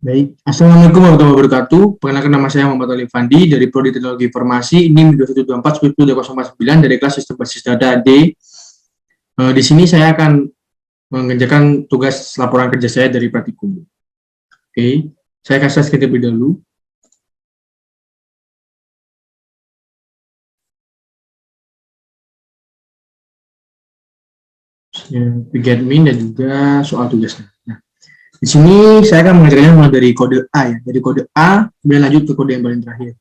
Baik, Assalamualaikum warahmatullahi wabarakatuh. Perkenalkan nama saya Muhammad Ali Fandi dari Prodi Teknologi Informasi, NIM 2124 dari kelas Sistem Basis Data D. Di sini saya akan mengerjakan tugas laporan kerja saya dari praktikum. Oke, saya kasih slide terlebih dahulu. Big admin dan juga soal tugasnya. Nah, di sini saya akan mengerjakannya mulai dari kode A ya. Dari kode A, kemudian lanjut ke kode yang paling terakhir.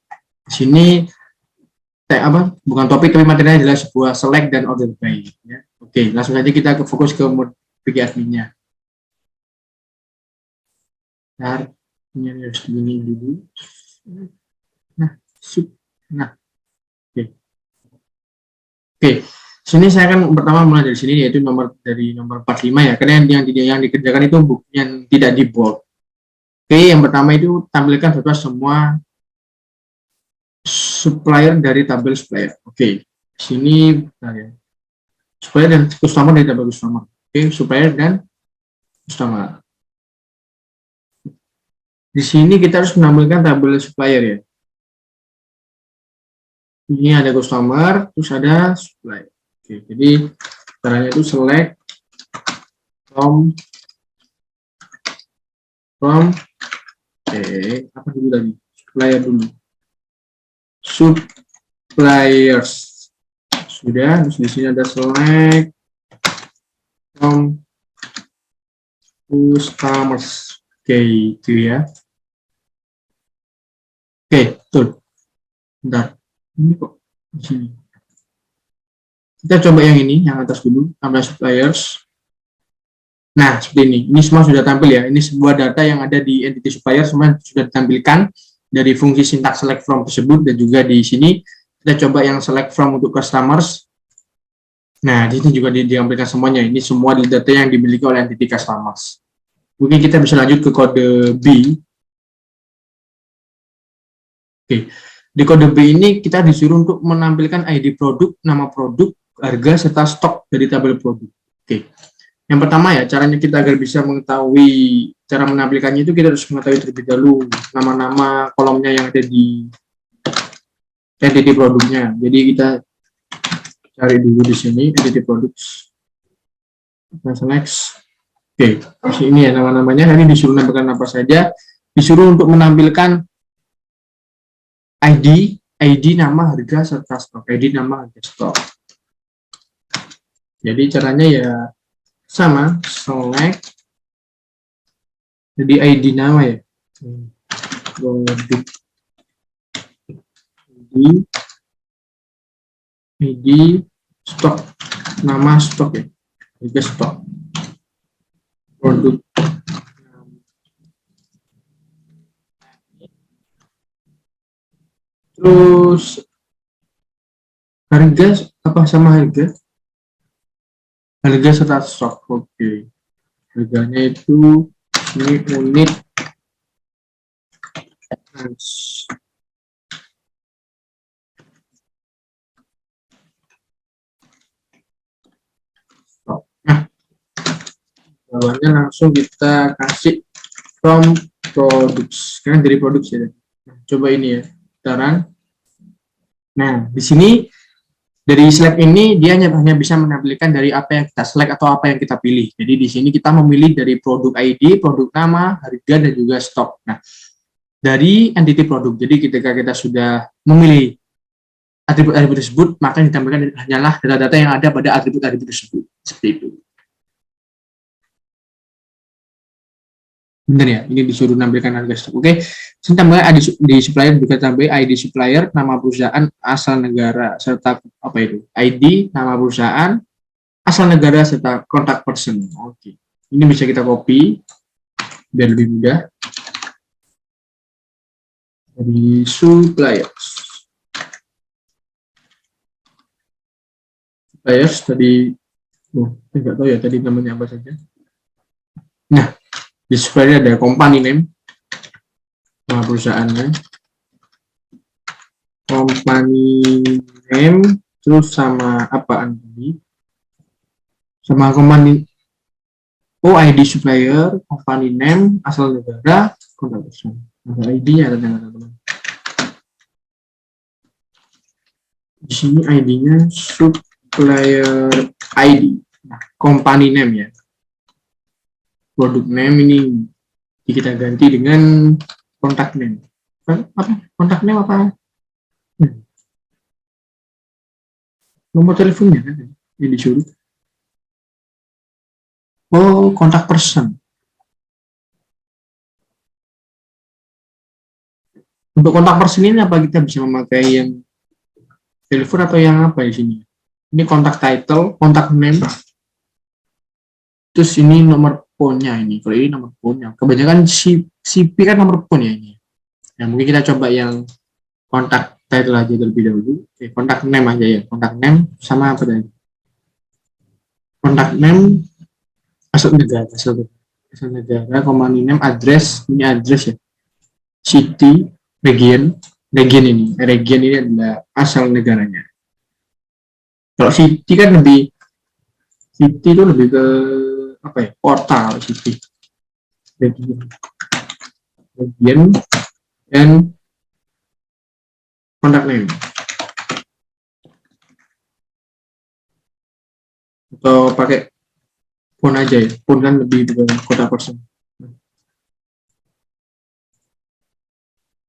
Di sini bukan topik tapi materinya adalah sebuah select dan order by ya. Oke, langsung saja kita fokus ke mode big admin-nya. Nah, ini harus begini dulu. Nah, oke. Sini saya akan pertama mulai dari sini, yaitu nomor 45 ya, karena yang dikerjakan itu yang tidak di bold. Oke, yang pertama itu tampilkan semua supplier dari tabel supplier. Oke, sini ya. Supplier dan customer dari tabel customer. Oke, supplier dan customer. Di sini kita harus menampilkan tabel supplier ya. Ini ada customer, terus ada supplier. Oke, jadi caranya itu select from apa dulu tadi? Supplier dulu. Suppliers. Sudah, terus di sini ada select from customers. Oke, itu ya. Oke, betul. Bentar. Ini kok di sini. Kita coba yang ini, yang atas dulu, tambah suppliers. Nah, seperti ini. Ini semua sudah tampil ya. Ini sebuah data yang ada di entity supplier, semua sudah ditampilkan dari fungsi syntax select from tersebut, dan juga di sini kita coba yang select from untuk customers. Nah, di sini juga ditampilkan semuanya. Ini semua data yang dimiliki oleh entity customers. Mungkin kita bisa lanjut ke kode B. Oke. Di kode B ini kita disuruh untuk menampilkan ID produk, nama produk, harga, serta stok dari tabel produk. Oke. Yang pertama ya, caranya kita agar bisa mengetahui cara menampilkannya itu kita harus mengetahui terlebih dahulu nama-nama kolomnya yang ada di entity produknya. Jadi kita cari dulu di sini entity products. Next. Oke, di sini ya nama-namanya. Ini disuruh menampilkan apa saja. Disuruh untuk menampilkan ID, nama, harga, serta stok. ID, nama, harga, stok. Jadi caranya ya sama, select. Jadi ID nama ya. ID, stok. Nama stok ya. Harga stok. Produk. Terus harga apa sama harga? Harga serta stok. Oke. Harganya itu ini unit stok. Nah, bawahnya langsung kita kasih from products. Karena dari produk ya. Nah, coba ini ya. Sekarang. Nah, di sini dari select ini dia hanya bisa menampilkan dari apa yang kita select atau apa yang kita pilih. Jadi di sini kita memilih dari produk ID, produk nama, harga, dan juga stok. Nah, dari entity produk. Jadi ketika kita sudah memilih atribut-atribut tersebut, maka yang ditampilkan hanyalah data-data yang ada pada atribut-atribut tersebut. Seperti itu. Benar ya, ini disuruh menampilkan harga stok. Oke, sini tambahnya di supplier juga tambah ID supplier, nama perusahaan, asal negara, serta apa itu? ID, nama perusahaan, asal negara, serta kontak person. Oke, ini bisa kita copy biar lebih mudah. Dari suppliers. Suppliers tadi, enggak tahu ya tadi namanya apa saja. Nah, di supplier ada company name, nama perusahaannya, company name, terus sama apaan tadi, sama company ID supplier, company name, asal negara, kontak person. Ada ID-nya teman-teman. Di sini ID-nya supplier ID. Nah, company name ya. Product name ini kita ganti dengan kontak name. Apa? Kontak name apa? Nomor teleponnya kan yang disuruh. Oh, kontak person. Untuk kontak person ini apa kita bisa memakai yang telepon atau yang apa di sini? Ini kontak title, kontak name. Terus ini nomor phone-nya ini. Kalau ini nomor phone-nya. Kebanyakan CP kan nomor phone ya ini. Nah, mungkin kita coba yang kontak title aja terlebih dahulu. Oke, kontak name aja ya. Kontak name sama apa tadi? Kontak name asal negara, asal negara, company name, address, ini address ya. City, region ini adalah asal negaranya. Kalau city kan city itu lebih ke apa ya, kota. City, region and contact name, atau pakai phone aja ya, phone kan lebih ke kota person.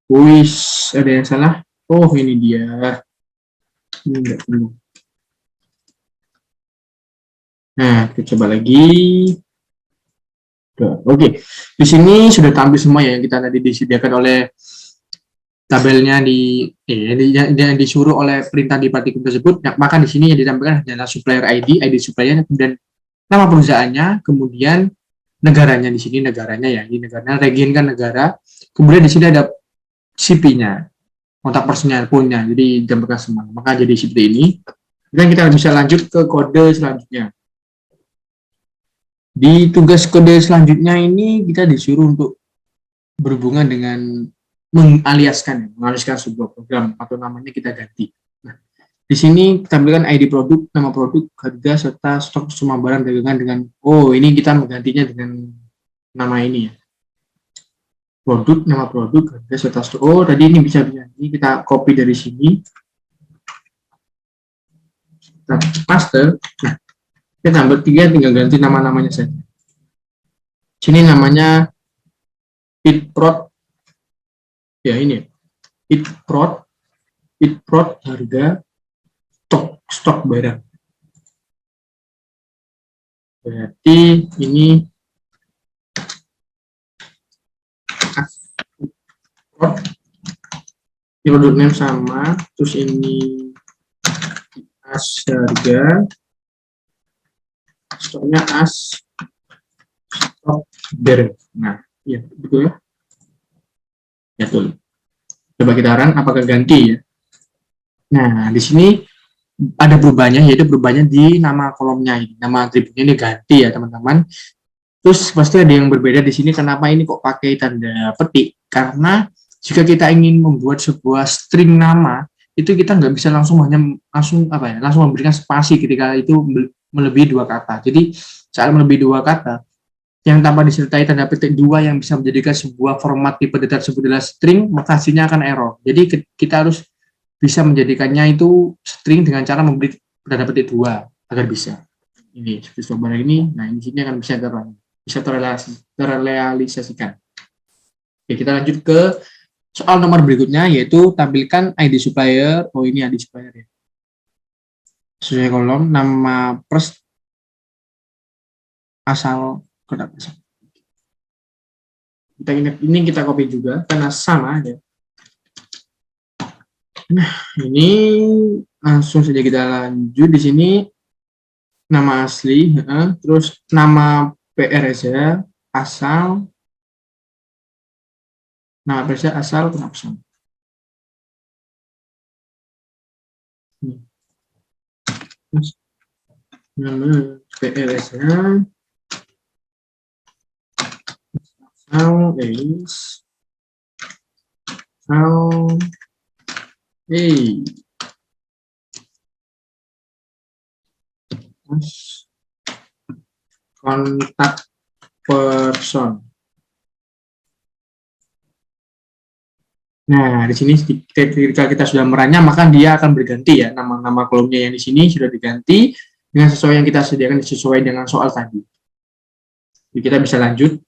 Wis, ada yang salah? Oh, ini dia. Ini enggak penuh. Nah, kita coba lagi. Oke, di sini sudah tampil semua ya yang kita tadi disediakan oleh tabelnya yang disuruh oleh perintah di partikel tersebut. Nah, maka di sini yang ditampilkan adalah supplier ID supplier, kemudian nama perusahaannya, kemudian negaranya di sini negaranya ya, di negaranya region kan negara, kemudian di sini ada CP-nya, kontak personnya punya, jadi ditampilkan semua. Maka jadi seperti ini. Dan kita bisa lanjut ke kode selanjutnya. Di tugas kode selanjutnya ini kita disuruh untuk berhubungan dengan mengaliaskan sebuah program atau namanya kita ganti. Nah, di sini tampilkan ID produk, nama produk, harga, serta stok semua barang dagangan dengan, oh ini kita menggantinya dengan nama ini ya. Produk, nama produk, harga, serta stok. Oh tadi ini bisa ini kita copy dari sini. Kita paste. Nah, kita tambah 3, tinggal ganti nama-namanya saja. Sini namanya itprod. Ya ini itprod harga, stok barang. Berarti ini produk name sama, terus ini as harga, stoknya as stok barang. Nah, iya betul ya. Ya betul. Coba kita run apakah ganti ya. Nah, di sini ada perubahannya, yaitu perubahannya di nama kolomnya ini, nama atributnya ini ganti ya teman-teman. Terus pasti ada yang berbeda di sini. Kenapa ini kok pakai tanda petik? Karena jika kita ingin membuat sebuah string nama, itu kita nggak bisa langsung memberikan spasi ketika itu melebihi 2 kata. Jadi saat melebihi 2 kata, yang tanpa disertai tanda petik 2 yang bisa menjadikan sebuah format tipe data tersebut adalah string, maka hasilnya akan error. Jadi kita harus bisa menjadikannya itu string dengan cara memberi tanda petik 2 agar bisa. Ini seperti software ini. Nah, di sini akan bisa terrealisasikan. Oke, kita lanjut ke soal nomor berikutnya, yaitu tampilkan ID supplier. Oh, ini ID supplier ya. Sesuai kolom nama pers asal kontak person. Ini kita copy juga karena sama ya. Nah, ini langsung saja kita lanjut. Di sini nama asli, terus nama PR saja, asal, nama PR saja, asal, kontak person. Nama PR saja, asal, kontak person. Nah, di sini ketika kita sudah meranya, maka dia akan berganti ya. Nama-nama kolomnya yang di sini sudah diganti dengan sesuai yang kita sediakan, sesuai dengan soal tadi. Jadi kita bisa lanjut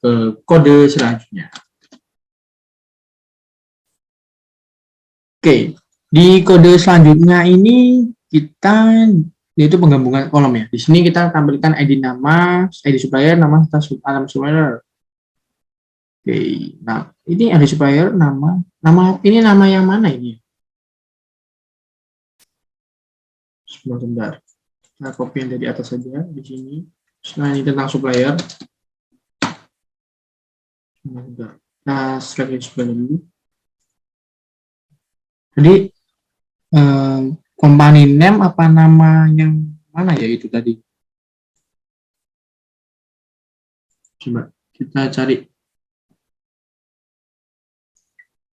ke kode selanjutnya. Oke, di kode selanjutnya ini kita yaitu penggabungan kolom ya. Di sini kita tampilkan ID nama, ID supplier, nama alamat supplier. Oke, nah ini ID supplier, nama ini nama yang mana ini? Sebentar, kita copy yang dari atas saja di sini. Nah ini tentang supplier. Nah, selagi supplier dulu. Jadi company name apa nama yang mana ya itu tadi? Coba kita cari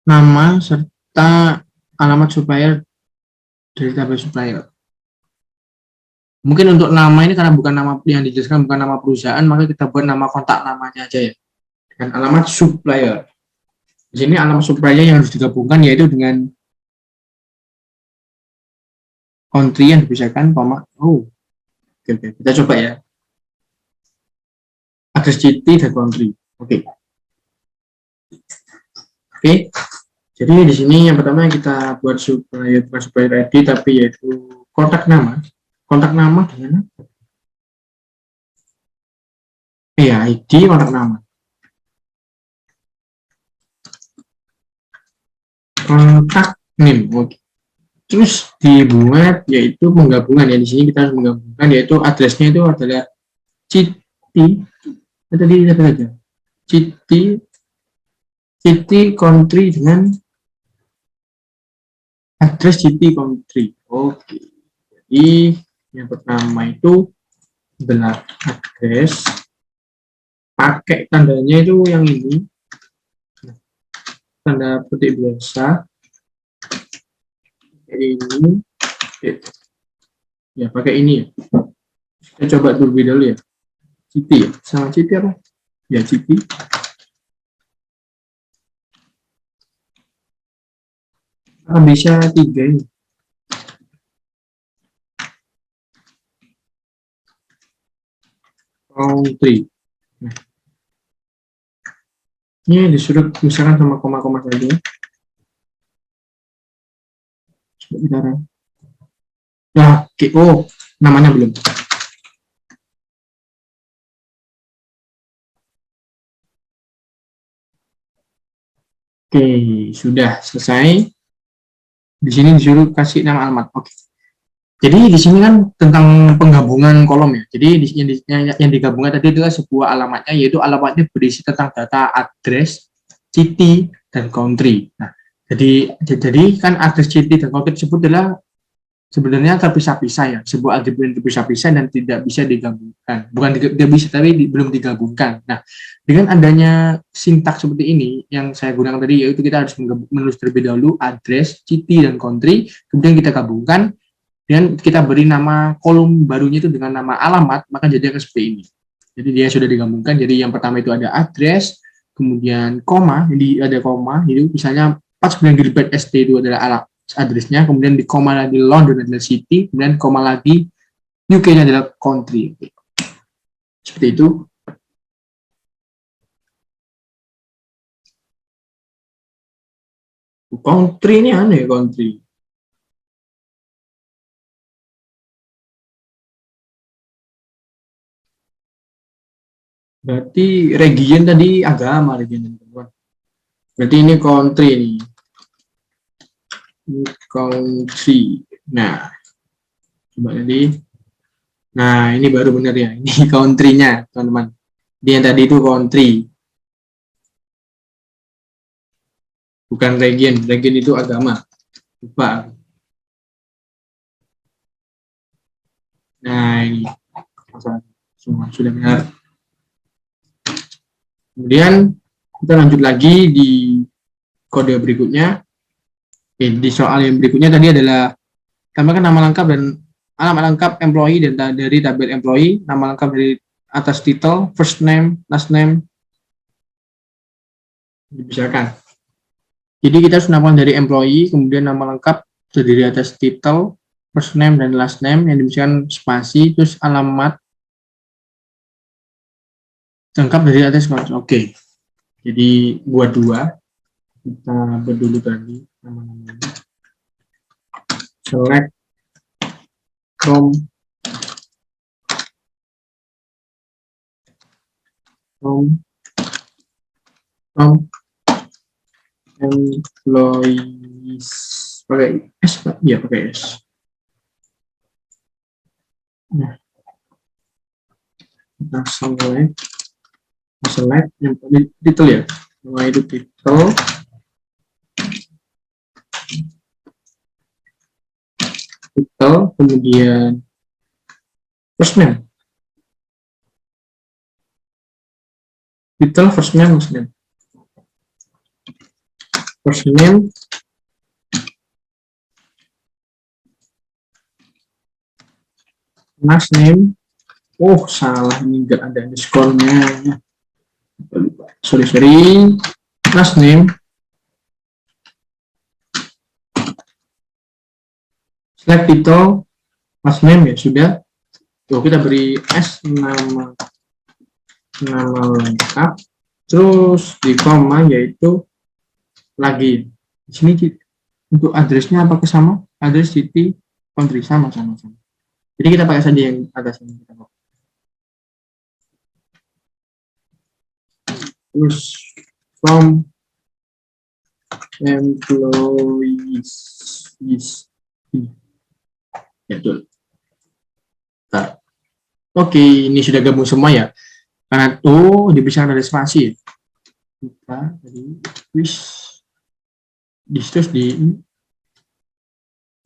nama serta alamat supplier dari tabel supplier. Mungkin untuk nama ini karena bukan nama yang dijelaskan, bukan nama perusahaan, maka kita buat nama kontak namanya aja ya. Dengan alamat supplier. Di sini alamat supplier yang harus digabungkan yaitu dengan country yang dipisahkan, oke, kita coba ya. Address city dan country. Oke. Jadi di sini yang pertama kita buat supplier, bukan supplier ID tapi yaitu kontak nama. Kontak nama dengan ID kontak nama. Kontak name. Oke. Terus dibuat yaitu penggabungan ya. Di sini kita harus menggabungkan yaitu addressnya itu adalah city. Tadi lihat aja. City country dengan address city country. Oke. Jadi yang pertama itu adalah address. Pakai tandanya itu yang ini. Tanda petik biasa. Ini ya pakai ini ya. Kita coba terlebih dahulu ya. City ya, sama city apa? Ya city. Bisa 3 ini. Country. Nah. Ini disuruh misalkan sama koma-koma tadi. Sebentar. Nah, namanya belum. Oke, sudah selesai. Di sini disuruh kasih nama alamat. Oke. Jadi di sini kan tentang penggabungan kolom ya. Jadi yang digabungkan tadi adalah sebuah alamatnya, yaitu alamatnya berisi tentang data address, city, dan country. Nah, jadi kan address, city, dan country tersebut adalah sebenarnya terpisah-pisah ya, sebuah atribut yang terpisah-pisah dan tidak bisa digabungkan. Bukan tidak bisa, tapi belum digabungkan. Nah, dengan adanya sintaks seperti ini yang saya gunakan tadi, yaitu kita harus menulis terlebih dahulu address, city, dan country, kemudian kita gabungkan dan kita beri nama kolom barunya itu dengan nama alamat, maka jadi akan seperti ini. Jadi dia sudah digabungkan. Jadi yang pertama itu ada address, kemudian koma, jadi ada koma, itu misalnya 49 Gilbert ST itu adalah alamat addressnya, kemudian di koma lagi London adalah city, kemudian koma lagi UK-nya adalah country. Seperti itu. Country ini aneh, country. Berarti region tadi agama, region teman-teman. Berarti ini country nih. Country. Nah, coba tadi. Nah, ini baru benar ya. Ini country-nya, teman-teman. Dia yang tadi itu country. Bukan region. Region itu agama. Lupa. Nah, ini. Semua sudah benar. Kemudian kita lanjut lagi di kode berikutnya. Di soal yang berikutnya tadi adalah tambahkan nama lengkap dan alamat lengkap employee dan dari tabel employee, nama lengkap dari atas title, first name, last name, dipisahkan. Jadi kita harus menambahkan dari employee, kemudian nama lengkap terdiri atas title, first name dan last name yang diberikan spasi, terus alamat lengkap dari atas. Oke. Jadi buat dua, kita buat dulu tadi nama-namanya. Select from employees, pakai S, ya pakai S. Nah, kita select yang title ya, nama itu title, kemudian first name, title, first name, last name. Oh, salah, ini enggak ada underscore-nya. Sorry. Last name. Select title, last name ya sudah. Tuh, kita beri S nama lengkap. Terus di koma yaitu lagi. Di sini untuk addressnya apakah sama? Address city country sama. Jadi kita pakai saja yang atas ini. Terus from employees. Ya, betul. Nah, oke, ini sudah gabung semua ya. Karena diberikan ada spasi. Kita tadi terus di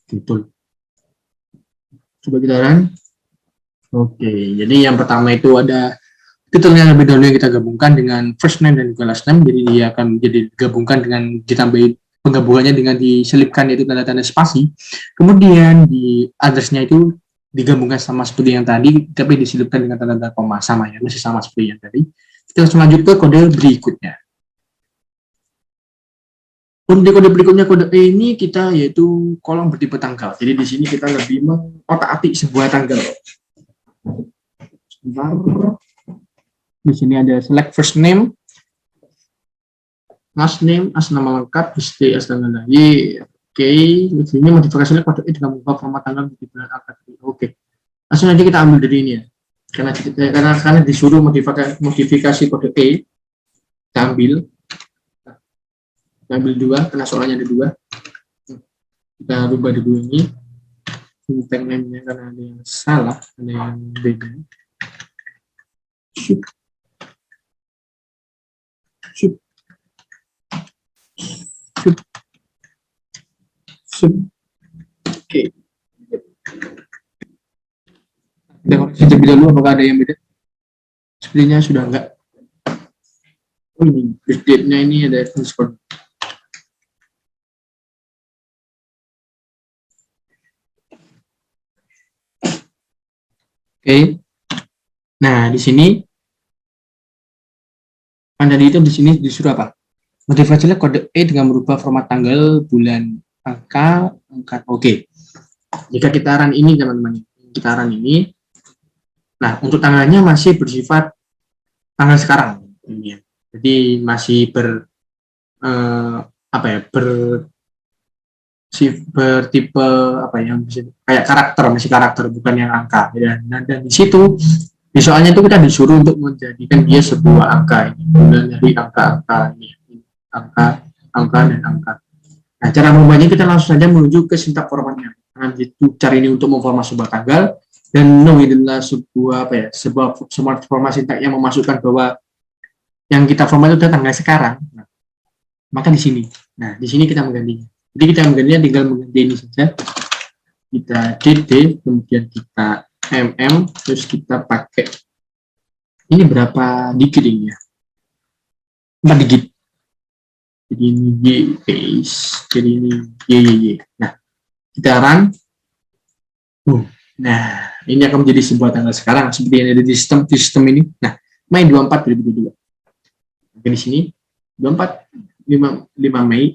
betul. Coba kita run. Oke, jadi yang pertama itu ada titelnya lebih dahulu yang kita gabungkan dengan first name dan juga last name, jadi dia akan jadi digabungkan dengan ditambahi penggabungannya dengan diselipkan yaitu tanda-tanda spasi, kemudian di address-nya itu digabungkan sama seperti yang tadi tapi diselipkan dengan tanda-tanda koma, sama ya, masih sama seperti yang tadi. Kita langsung lanjut ke kode berikutnya. Untuk kode berikutnya, kode E ini kita yaitu kolom bertipe tanggal, jadi di sini kita lebih mengotak-atik sebuah tanggal. Sebentar. Di sini ada select first name, last name, as nama lengkap, ST, as tanggal lahir. Oke, di sini modifikasi select kode E dengan mengubah format tanggal di bulan angka. Oke, langsung aja kita ambil dari ini ya. Karena disuruh modifikasi kode E, kita ambil dua, karena soalnya ada dua. Kita rubah di dua ini. Tag name-nya karena ada yang salah, ada yang beda. Oke. Kita koreksi terlebih dahulu apakah ada yang beda. Sepertinya sudah enggak. Oh, ini date-nya ini ada underscore. Oke. Nah, di sini Anda itu di sini disuruh apa? Modifikasi kode E dengan merubah format tanggal, bulan, angka. Oke. Jika kita run ini teman-teman, kita run ini. Nah, untuk tanggalnya masih bersifat tanggal sekarang ini ya. Jadi masih bertipe apa yang kayak karakter, masih karakter bukan yang angka ya. Dan di situ di soalnya itu kita disuruh untuk menjadikan dia sebuah angka ini, bulan dari angka-angka ini, angka dan angka. Nah, cara mengubahnya kita langsung saja menuju ke sintak formatnya. Nah, itu cara ini untuk memformat sebuah tanggal, dan no adalah sebuah format sintak yang memasukkan bahwa yang kita format itu adalah tanggal sekarang. Nah, maka di sini. Nah, di sini kita menggantinya. Jadi kita menggantinya tinggal mengganti ini saja. Kita dd, kemudian kita terus kita pakai ini berapa digit ini ya? 4 digit. Jadi ini Y base, jadi ini Y. Nah, kita run. Nah, ini akan menjadi sebuah tanggal sekarang seperti yang ada di sistem ini. Nah, Mei 24 2022. Di sini 24 5 Mei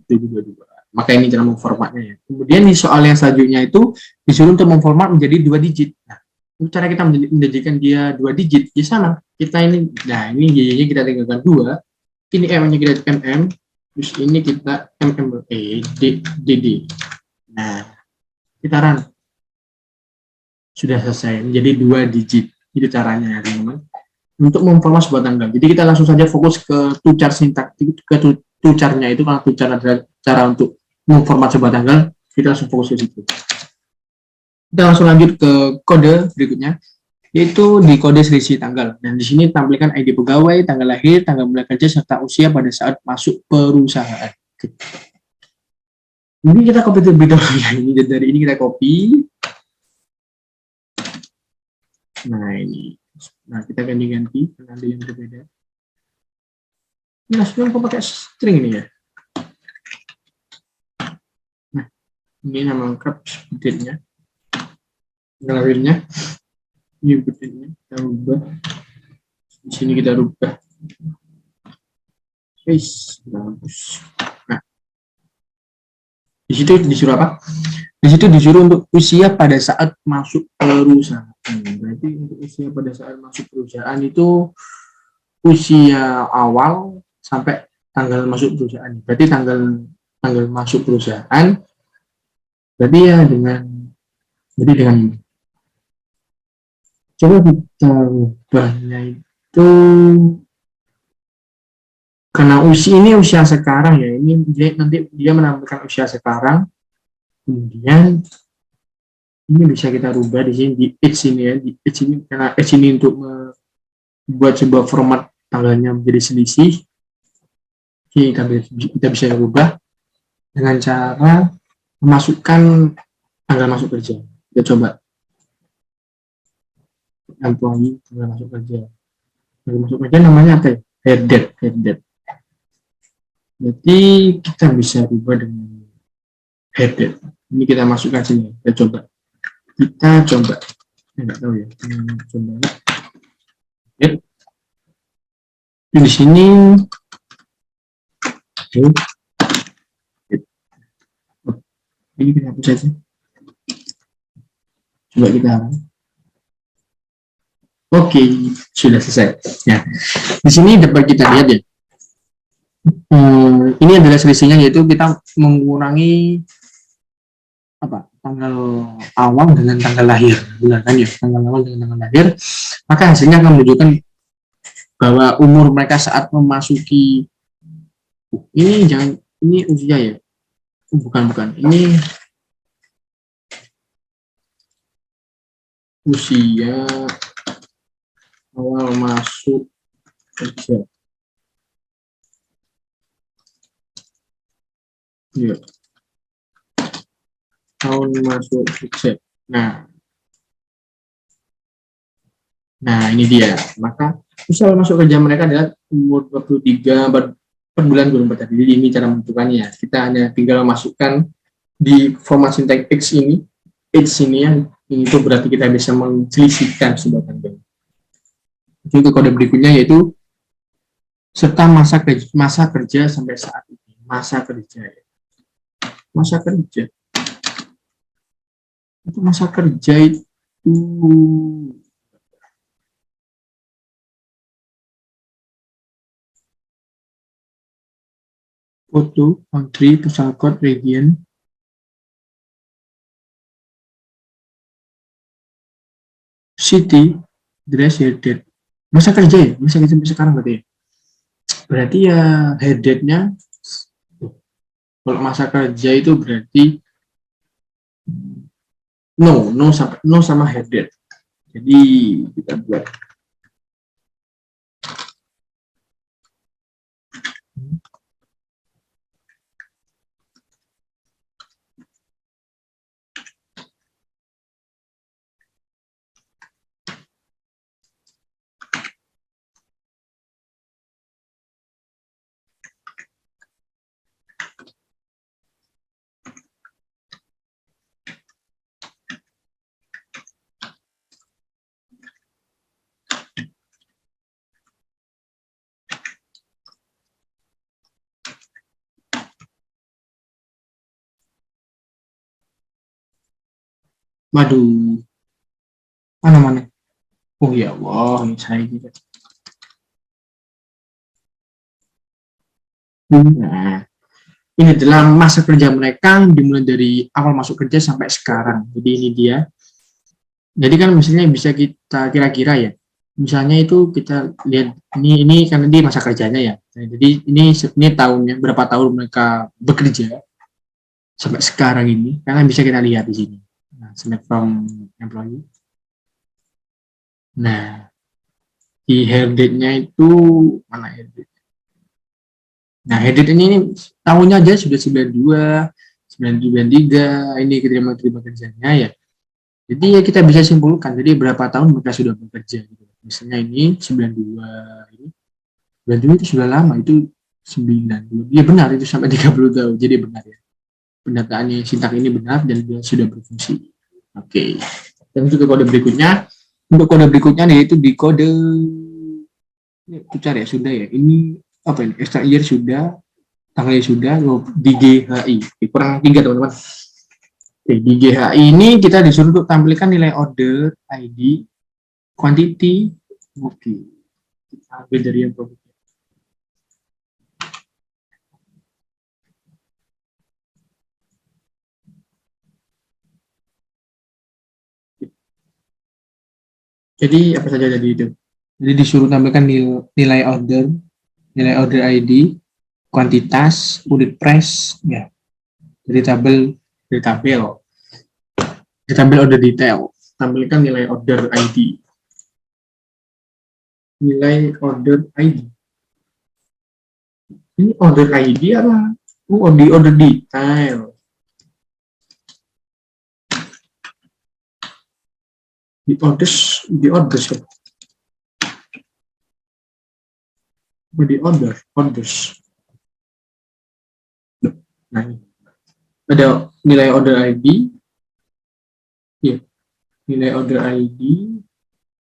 2022. Maka ini cara memformatnya ya. Kemudian di soal yang selanjutnya itu disuruh untuk memformat menjadi 2 digit. Nah, cara kita menjadikan dia 2 digit di sana. Kita ini, nah ini Y-nya kita tinggalkan 2, ini M-nya kita MM, terus ini kita DD. Nah, kita run. Sudah selesai, menjadi 2 digit. Itu caranya ya teman-teman. Untuk memformat sebuah tanggal. Jadi kita langsung saja fokus ke tucar sintaktik, ke tucarnya itu, karena tucar adalah cara untuk memformat sebuah tanggal, kita langsung fokus ke situ. Kita langsung lanjut ke kode berikutnya, yaitu di kode selisih tanggal. Dan di sini tampilkan ID pegawai, tanggal lahir, tanggal mulai kerja, serta usia pada saat masuk perusahaan. Ini kita copy terlebih dahulu ya. Ini dari ini kita copy. Nah ini. Nah, kita ganti-ganti dengan yang berbeda. Nah, sebenarnya aku pakai string ini ya. Nah, ini nama lengkap date-nya. Lahirnya. Ini date-nya. Kita rubah. Di sini kita rubah. Nah, di situ disuruh apa? Di situ disuruh untuk usia pada saat masuk perusahaan. Berarti untuk usia pada saat masuk perusahaan itu usia awal sampai tanggal masuk perusahaan. Berarti tanggal masuk perusahaan berarti ya dengan ini. Coba kita ubahnya itu karena usia sekarang ya. Ini nanti dia menampilkan usia sekarang. Kemudian ini bisa kita rubah di sini di age ini ya, di age ini, karena age ini untuk membuat sebuah format tanggalnya menjadi selisih. Kita bisa rubah dengan cara memasukkan tanggal masuk kerja. Kita coba employee tanggal masuk kerja. Tanggal masuk kerja namanya apa ya? Head date. Jadi kita bisa rubah dengan head date. Ini kita masukkan sini. Kita coba. Enggak tahu ya. Coba. Yep. Di sini ini kita hapus saja. Coba kita hapus. Oke, sudah selesai. Ya, di sini dapat kita lihat ya. Ini adalah selisihnya, yaitu kita mengurangi apa tanggal awal dengan tanggal lahir, bulan kan ya, tanggal awal dengan tanggal lahir, maka hasilnya akan menunjukkan bahwa umur mereka saat memasuki ini usia ya, bukan ini usia awal masuk kerja ya, tahun masuk kerja. Nah ini dia, maka usia masuk kerja mereka adalah umur 23 per bulan 24 hari. Jadi ini cara menentukannya. Kita hanya tinggal masukkan di format sintak X ini yang ini itu berarti kita bisa menselisihkan sebuah tanggal. Untuk kode berikutnya yaitu serta masa kerja sampai saat ini. Masa kerja itu foto, country, postal code, region, city, dress, head date. Masa kerja ya? Masa kerja sampai sekarang berarti ya? Berarti ya head date-nya, kalau masa kerja itu berarti no sama head date. Jadi kita buat Waduh, mana? Oh ya Allah, ini saya juga. Nah, ini adalah masa kerja mereka dimulai dari awal masuk kerja sampai sekarang. Jadi ini dia. Jadi kan misalnya bisa kita kira-kira ya. Misalnya itu kita lihat ini kan di masa kerjanya ya. Nah, jadi ini tahunnya berapa tahun mereka bekerja sampai sekarang ini. Karena bisa kita lihat di sini. Nah, select from employee. Nah, di hair date-nya itu mana hair date? Nah, hair date ini tahunnya aja sudah 92, 993, ini terima kerjanya ya. Jadi ya kita bisa simpulkan, jadi berapa tahun mereka sudah bekerja gitu. Misalnya ini 92, ini 92 itu sudah lama, itu 9. Ya benar, itu sampai 30 tahun, jadi benar ya. Pendataannya sintak ini benar dan dia sudah berfungsi. Oke. Dan untuk kode berikutnya, yaitu di kode ini cari ya, sudah ya. Ini apa ini? Extra year sudah, tanggalnya sudah, di GHI. Kurang 3 teman-teman. Oke, di GHI ini kita disuruh untuk tampilkan nilai order, ID, quantity. Oke, kita ambil dari yang produk. Jadi apa saja dari itu? Jadi disuruh tampilkan nilai order ID, kuantitas, unit price, ya. Dari tabel order detail, tampilkan nilai order ID. Nilai order ID. Ini order ID apa? Oh, di order detail. Di orders ya. Orders. Nah, ada nilai order ID. Ya, nilai order ID.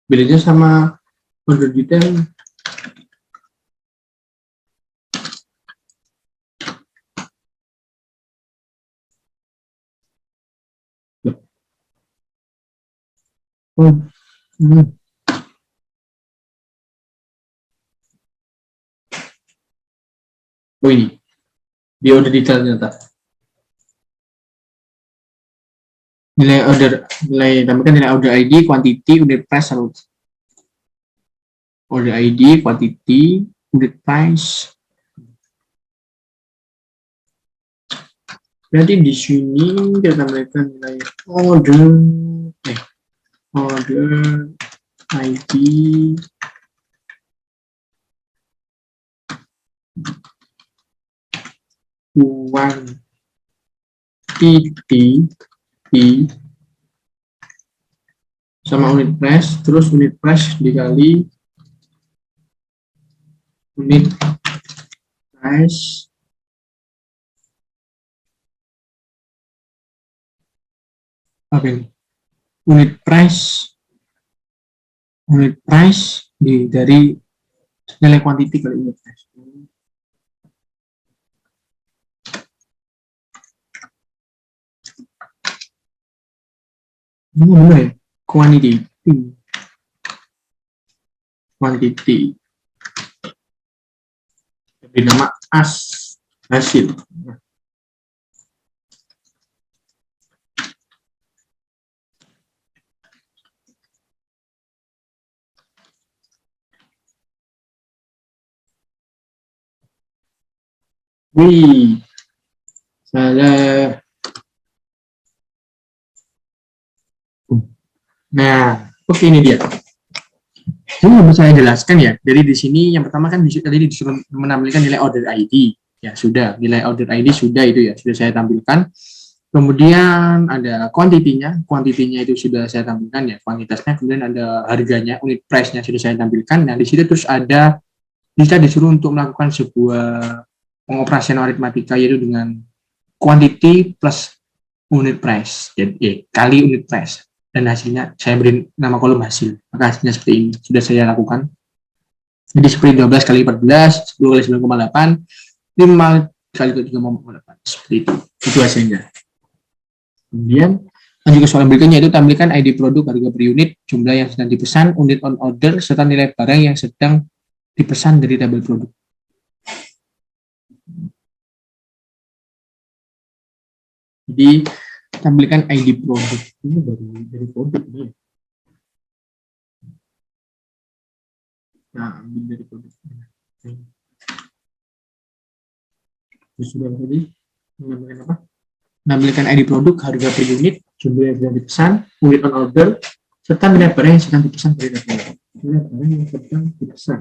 Bedanya sama order detail. Oh, oh ini di order detail ternyata. Tambahkan nilai order ID, quantity, unit price, order ID, quantity, unit price. Berarti di sini kita tambahkan nilai order ID quantity sama unit price, terus unit price dikali unit price apa ini? Unit price dari nilai quantity kali unit price. Ini benar ya? Quantity. Jadi nama hasil. Wih, salah. Nah, oke ini dia. Ini bisa saya jelaskan ya. Jadi di sini yang pertama kan tadi disuruh menampilkan nilai order ID. Ya sudah, nilai order ID sudah itu ya, sudah saya tampilkan. Kemudian ada kuantitinya itu sudah saya tampilkan ya, kuantitasnya. Kemudian ada harganya, unit price-nya sudah saya tampilkan. Nah di situ terus ada kita disuruh untuk melakukan sebuah pengoperasian aritmatika yaitu dengan quantity plus unit price, jadi kali unit price, dan hasilnya saya beri nama kolom hasil. Maka hasilnya seperti ini sudah saya lakukan. Jadi seperti 12 kali 14, 10 kali 9,8, 5 kali 3,8, seperti itu hasilnya. Kemudian Lanjut ke soal berikutnya, itu tampilkan ID produk, harga per unit, jumlah yang sedang dipesan, unit on order, serta nilai barang yang sedang dipesan dari tabel produk. Jadi tampilkan ID produk. Ini dari produk ini. Nah, ambil dari produk. Sudah tadi menambahkan apa? Menampilkan ID produk, harga per unit, jumlah yang sedang dipesan, unit on order, serta nilai barang yang sedang dipesan dari tabel. Nilai barang yang sedang dipesan.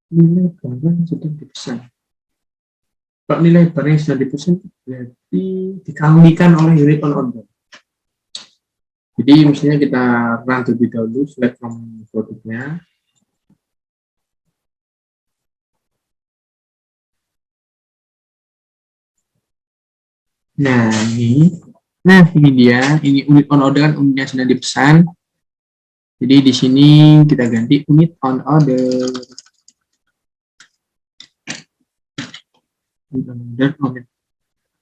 Nilai barang yang sedang dipesan. Kalau nilai barang yang sedang dipesan berarti dikalikan oleh unit on order. Jadi misalnya kita run terlebih dahulu, select from produknya. Nah ini dia, ini unit on order kan unitnya sedang dipesan. Jadi di sini kita ganti unit on order. Unit.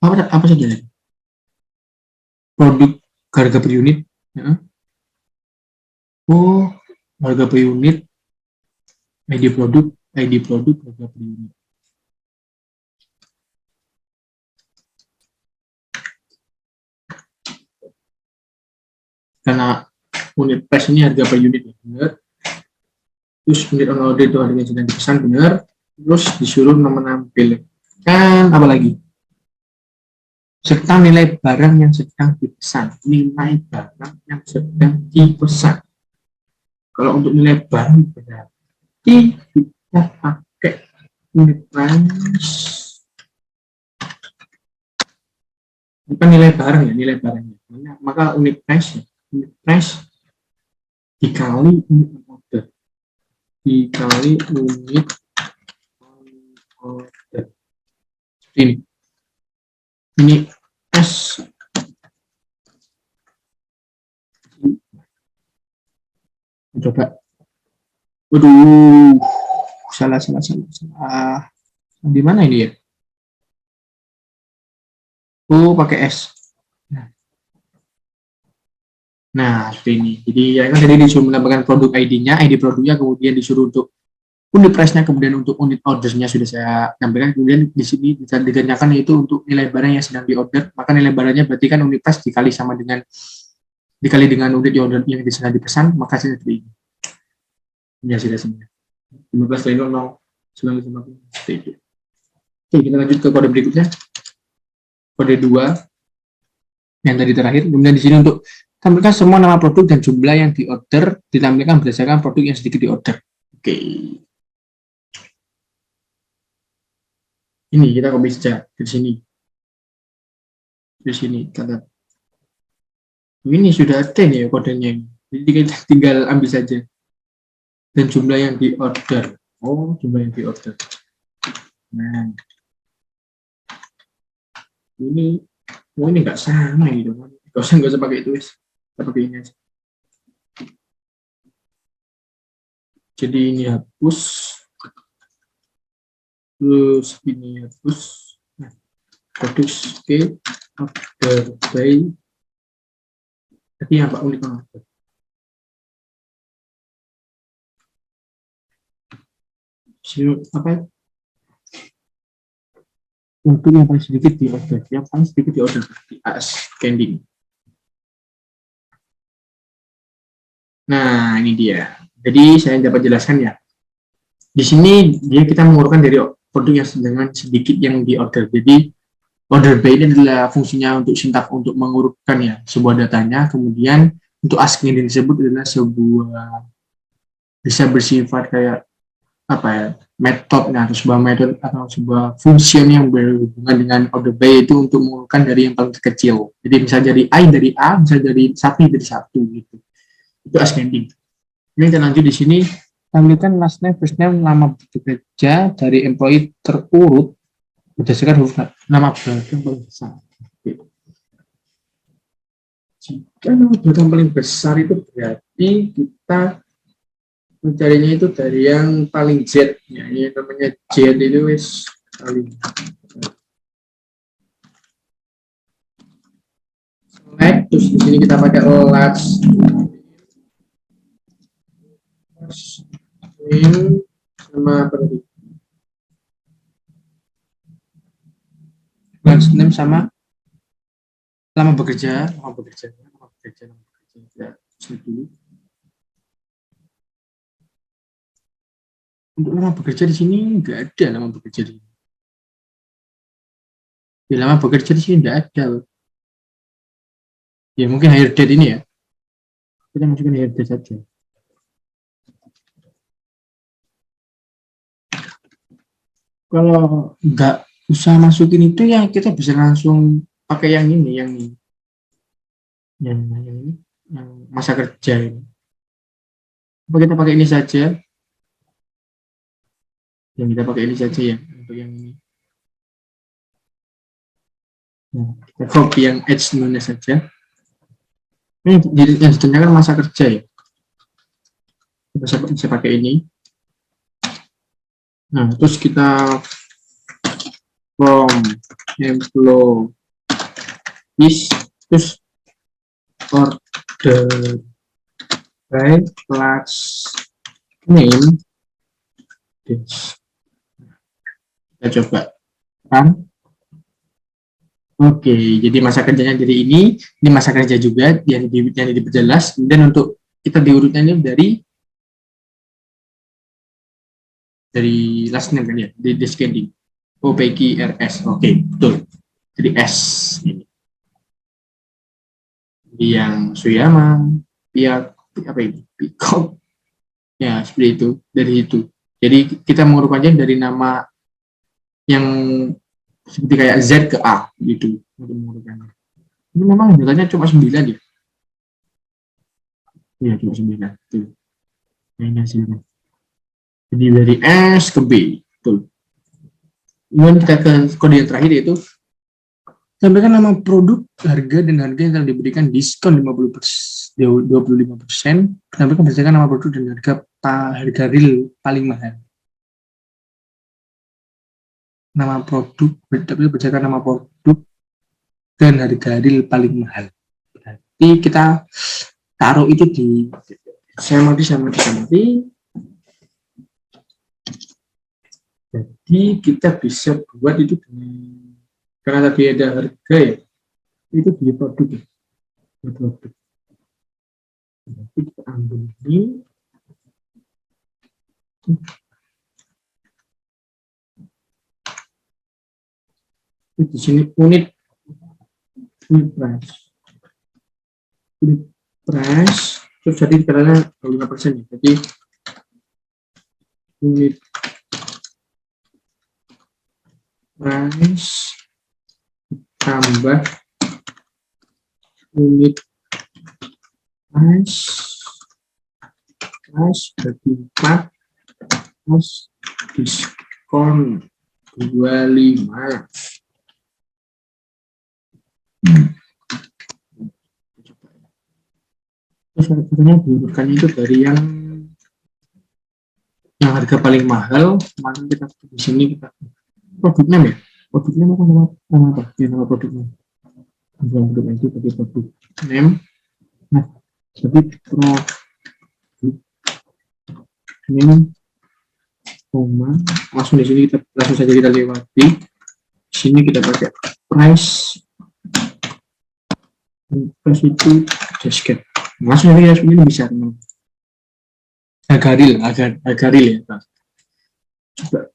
Apa saja? Produk harga per unit. Ya. Oh, harga per unit. ID produk, harga per unit. Karena unit price ini harga per unit, benar. Terus unit on order itu harganya sedang dipesan, benar. Terus disuruh menampilkan apa lagi? Serta nilai barang yang sedang dipesan. Nilai barang yang sedang dipesan. Kalau untuk nilai barang berarti kita pakai unit price. Bukan nilai barang ya, nilai barangnya. Maka unit price dikali unit order. Dikali unit order. Seperti ini S coba. Waduh, salah. Di mana ini ya? Oh, pakai S. Nah, seperti ini. Jadi ya kan tadi disuruh menambahkan produk ID-nya, ID produknya, kemudian disuruh untuk unit price-nya, kemudian untuk unit order-nya sudah saya tampilkan, kemudian di sini bisa ditanyakan itu untuk nilai barang yang sedang diorder, maka nilai barangnya berarti kan unit price dikali dengan unit order yang sedang dipesan, maka hasilnya seperti ini. Ya sudah semua. 15.00 seperti itu. Oke, kita lanjut ke kode berikutnya. Kode 2 yang tadi terakhir. Kemudian di sini untuk tampilkan semua nama produk dan jumlah yang diorder ditampilkan berdasarkan produk yang sedikit diorder. Oke. Ini kita copy saja di sini. Di sini kata. Ini sudah ada nih kodenya. Jadi kita tinggal ambil saja. Dan jumlah yang diorder. Oh, jumlah yang diorder. Nah. Ini nggak sama gitu. Nggak usah pakai itu, kita pakai ini aja. Jadi ini hapus, terus ini hapus. Nah, produk oke, order by. Tadi apa unit order? Apa ya? Untuk yang paling sedikit di order, di AS scanning. Nah, ini dia. Jadi saya dapat jelaskan ya. Di sini kita mengurutkan dari produk yang dengan sedikit yang di order. Jadi order by ini adalah fungsinya untuk sintak untuk mengurutkan ya sebuah datanya. Kemudian untuk asking yang disebut adalah sebuah bisa bersifat kayak apa ya, metodenya atau sebuah metode atau sebuah fungsi yang berhubungan dengan order by itu untuk mengurutkan dari yang paling kecil. Jadi bisa dari A, bisa dari 1 gitu. Itu ascending. Ini kita lanjut di sini. Tampilkan last name, first name, nama bekerja dari employee terurut berdasarkan huruf nama belakang paling besar. Jika nama belakang paling besar itu berarti kita mencarinya itu dari yang paling Z, ya, ini namanya Z itu wis paling Right, terus di sini kita pakai last name sama apa tadi? Last name sama lama bekerja, kita selip dulu. Untuk lama bekerja di sini nggak ada lama bekerja di sini. Ya, lama bekerja di sini nggak ada. Ya mungkin hire date ini ya. Kita masukkan hire date saja. Kalau nggak usah masukin itu ya kita bisa langsung pakai yang ini, yang masa kerja ini. Apa kita pakai ini saja? Yang kita pakai ini saja ya untuk yang ini. Nah, kita copy yang edge none saja. Ini yang ditanyakan masa kerja ya. Kita bisa pakai ini. Nah, terus kita from employees terus order by class name this. Kita coba kan. Oke, jadi masa kerjanya jadi ini masa kerja juga yang diperjelas. Dan untuk kita diurutnya ini dari last name kan ya, di descending. OPQRS. Oke, betul. Jadi S ini. Yang Suyama, pihak apa ini? Pikok. Ya, seperti itu. Dari itu. Jadi kita mengurutkannya dari nama yang seperti kayak Z ke A gitu untuk mengurutkannya. Ini memang nilainya cuma 9 ya. Iya, cuma 9. Tuh. Nah, ini hasilnya. Jadi dari S ke B. Betul. Kemudian kita ke kode yang terakhir yaitu sampaikan nama produk, harga, dan harga yang telah diberikan diskon 25%. Sampaikan berdasarkan nama produk dan harga real paling mahal. Nama produk, tapi berdasarkan nama produk dan harga real paling mahal. Berarti kita taruh itu di sama. Jadi kita bisa buat itu dengan, karena tadi ada harga ya, itu di produk ya. Produk. Jadi kita ambil ini. Di sini unit price terus jadi karena 5% ya. Jadi unit price tambah unit price bagi 4 plus diskon 25. Terus katanya diurutkannya itu dari yang harga paling mahal. Kemarin kita di sini kita produknya ya, produknya apa nama apa ya, nama produknya bukan produk itu tapi produk name. Nah, jadi produk name koma langsung di sini kita langsung saja kita lewati. Di sini kita pakai price itu disket langsung ini ya, ini bisa agak real ya. Coba.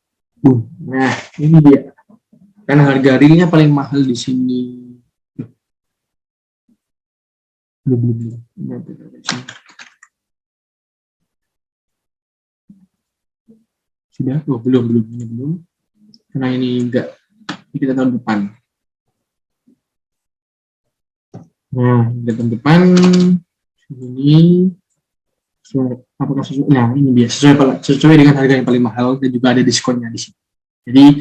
Nah, ini dia. Karena harga realnya paling mahal di sini. Belum. Sudah? Oh, belum. Ini belum. Karena ini enggak. Ini kita tahun depan. Nah, kita tahun depan. Ini apakah sesuai? Nah, ini dia sesuai dengan harga yang paling mahal dan juga ada diskonnya di sini. Jadi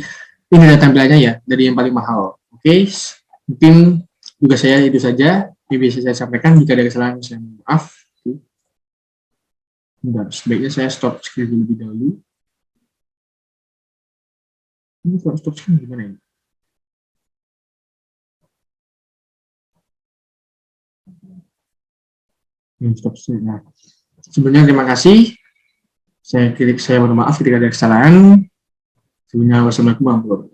ini ada tampilannya ya dari yang paling mahal. Oke, mungkin juga saya itu saja yang bisa saya sampaikan. Jika ada kesalahan saya mohon maaf. Bentar, sebaiknya saya stop screen lebih dahulu. Ini kalau stop screen gimana ya? Stop. Nah, sebenarnya terima kasih. Saya mohon maaf ketika ada kesalahan. Sebenarnya wassalamualaikum warahmatullahi wabarakatuh.